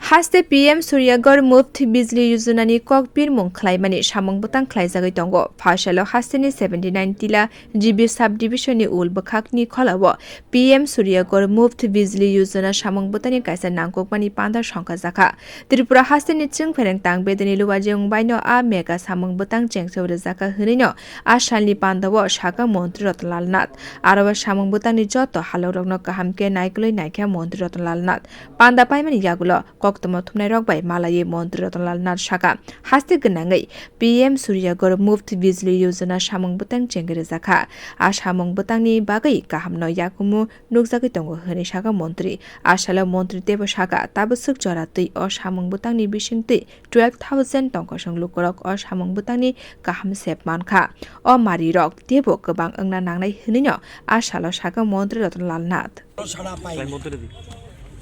Haste PM Suryaghar muft bijli yojna ni kokbir mung khlaimani samung bwtang khlaijagui tongo. Phasalo haste ni 79 tila GB subdivision ni ul bkhak ni kholao PM Suryaghar muft bijli yojna samung bwtang ni kaisa nangkokmani panda songkha jakha. Tripura haste ni chengkha tang bedani luwajeng baino a mega samung bwtang chengkha jakha hwnaino a salni pandao saka mantri Rotnlal Nath aro samung bwtang ni joto halorokno kahamke naikloi naikha mantri Rotnlal Nath panda paimani yagulo Koktoma thumnai rokbai malaye mantri Rotnlal Nath saka haste gwnangai PM Suryaghar muft bijli yojna samung bwtang chengkha jakha a samung bwtang ni bagai kahamno yakumu nukjagui tongo hwni saka mantri asala mantri tebo saka tabusuk joratui o samung bwtang ni bisingtui 12,000 tongkasang lukorok o samung bwtang ni kaham sep mankha o mari rok tebo gobang angna nangnai hwniino asalo saka mantri Rotnlal Nath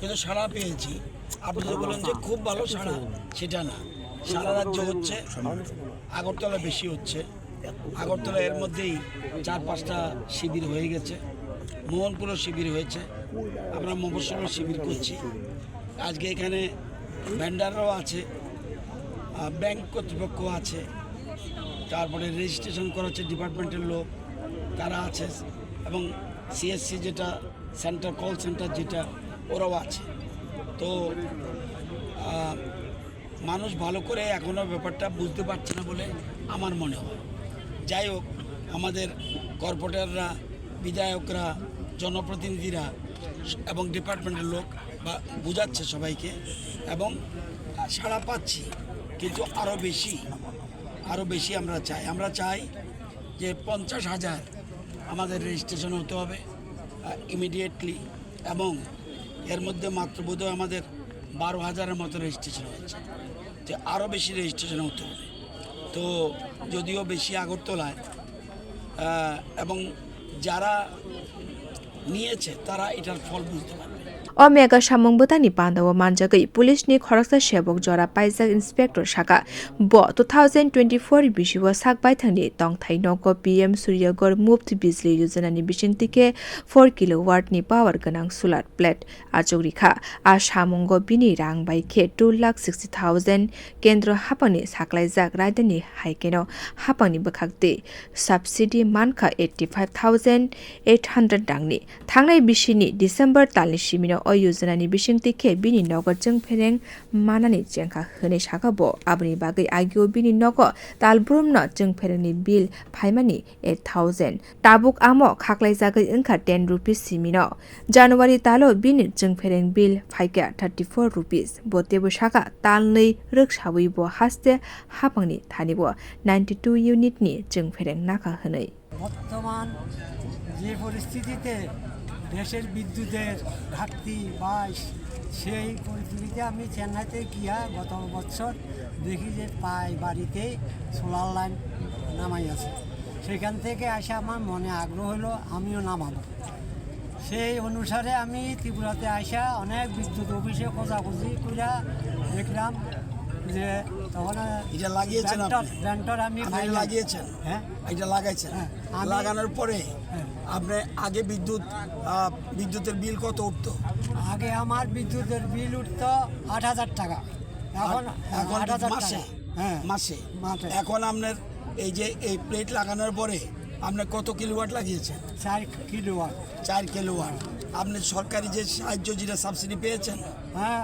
কিন্তু সারা পেয়েছি আপনি যে বলেন যে খুব ভালো সারা সেটা না সারা রাজ্য হচ্ছে আগরতলা বেশি হচ্ছে আগরতলা এর মধ্যেই 4-5টা শিবির হয়ে গেছে মোহনপুরের শিবির হয়েছে আমরা মফস্বলের শিবির করছি আজকে এখানে ভেন্ডাররাও আছে ব্যাংক কর্তৃপক্ষ আছে তারপরে রেজিস্ট্রেশন করাচ্ছে ডিপার্টমেন্টের লোক তারা আছে এবং সিএসসি যেটা সেন্টার কল সেন্টার যেটা ওরাও আছে তো মানুষ ভালো করে এখনও ব্যাপারটা বুঝতে পারছে না বলে আমার মনে হয় যাই হোক আমাদের কর্পোরেটররা বিধায়করা জনপ্রতিনিধিরা এবং ডিপার্টমেন্টের লোক বা বোঝাচ্ছে সবাইকে এবং সাড়া পাচ্ছি কিন্তু আরও বেশি আমরা চাই যে 50,000 আমাদের রেজিস্ট্রেশন হতে হবে ইমিডিয়েটলি এবং এর মধ্যে মাত্র বোধহয় আমাদের 12,000-এর মতো রেজিস্ট্রেশন হয়েছে তো আরও বেশি রেজিস্ট্রেশন হতে হবে তো যদিও বেশি আগরতলায় এবং যারা নিয়েছে তারা এটার ফল বুঝতে পারবে o mega samung bwtang ni pandao manjagai police ni khoraksa sebok jora paijak inspector saka bo 2024 bisio sakbai thangni tongthai nogo PM Suryaghar muft bijli yojna ni bisingtike 4 kilowatt ni power ganang solar plate achogrikha a samungo bini rang bai khe 2,60,000 kendro hapani saklaijak raidani haikeno hapani bkhakte subsidy mankha 85,800 dangni thangnai bisini December talni simino o yojna ni bisingtike bini nogo chengfereng manani chengkha hwni sakabo aboni bagai agio bini nogo talbrumno chengfereng ni bill phaimani 8,000 tabuk amo khaklaijagai wngkha 10 rupees simino January talo bini chengfereng bill phaika 34 rupees botebo saka talnei rwksawui bo haste hapangni thanibo 92 unit ni chengfereng nakha hwnei বর্তমান যে পরিস্থিতিতে দেশের বিদ্যুতের ঘাটতি বা সেই পরিস্থিতিতে আমি চেন্নাইতে গিয়া গত বছর দেখি যে প্রায় বাড়িতে সোলার লাইন নামাই আছে সেখান থেকে আসে আমার মনে আগ্রহ হলো আমিও নামাবো সেই অনুসারে আমি ত্রিপুরাতে আসা অনেক বিদ্যুৎ অফিসে খোঁজাখুঁজি করে দেখলাম যে তখন এটা লাগিয়েছেন ব্যান্টার আমি লাগিয়েছেন হ্যাঁ এটা লাগাইছেন লাগানোর পরে আপনি আগে বিদ্যুতের বিল কত উঠতো আগে আমার বিদ্যুতের বিল উঠতো 8,000 টাকা এখন 8,000 মাসে হ্যাঁ মাসে এখন আপনার এই যে এই প্লেট লাগানোর পরে আপনি কত কিলোওয়াট লাগিয়েছেন 4 কিলোওয়াট আপনি সরকারি যে সাহায্য যেটা সাবসিডি পেয়েছেন হ্যাঁ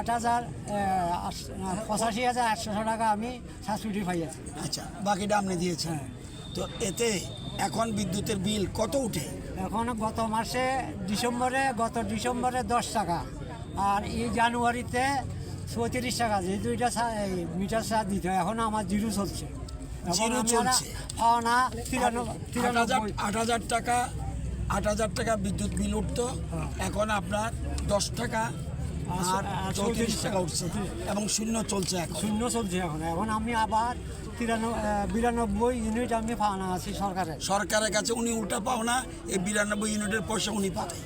85,800 টাকা আমি সাবসিডি পাইছি আচ্ছা বাকিটা আপনি দিয়েছেন তো এতে এখন বিদ্যুতের বিল কত উঠে এখন গত ডিসেম্বরে 10 টাকা আর এই জানুয়ারিতে 34 টাকা যে দুইটা মিটার চার্জ দিতে হয় এখন আমার জিরো চলছে 8,000 টাকা বিদ্যুৎ বিল উঠতো এখন আপনার 10 টাকা আর 34 টাকা উঠছে এবং শূন্য চলছে এখন আমি আবার 92 ইউনিট আমি পাওনা আছি সরকারের কাছে উনি উল্টা পাওনা এই 92 ইউনিটের পয়সা উনি পাবে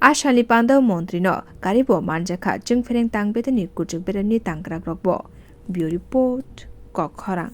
asali pandao মন্ত্রী no karibo manjakha chengfereng tangbedani kuchukberani tangkrak rokbo bio report kokkhorang